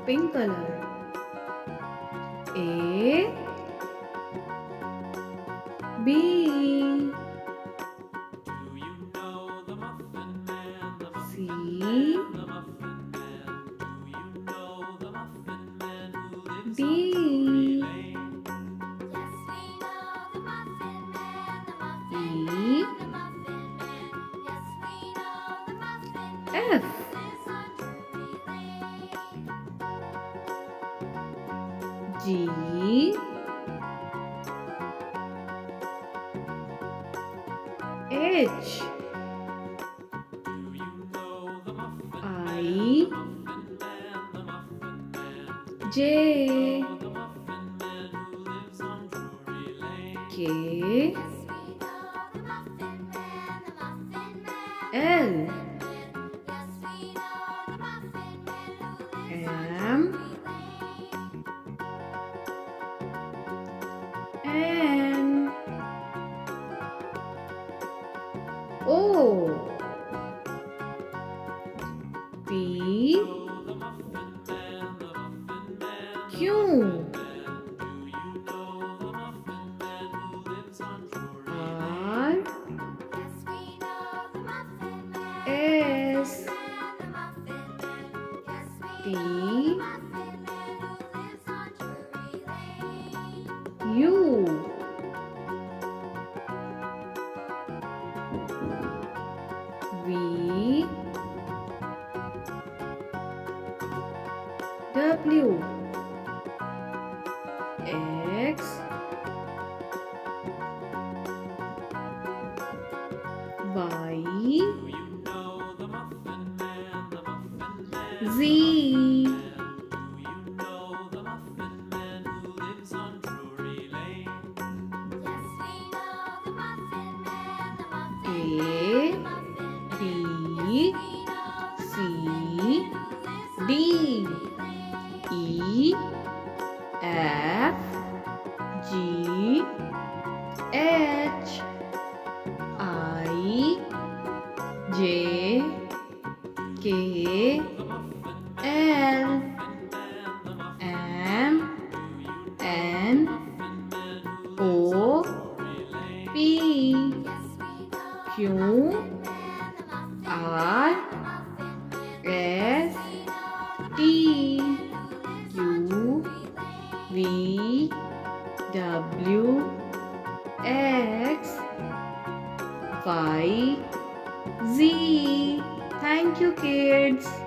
pink color. A B C D E F G H I J K L M N O P Q R S T U V W X Y Z A B C D E F G H I J K L M N O P Q R S T U V W X Y Z. Thank you, kids.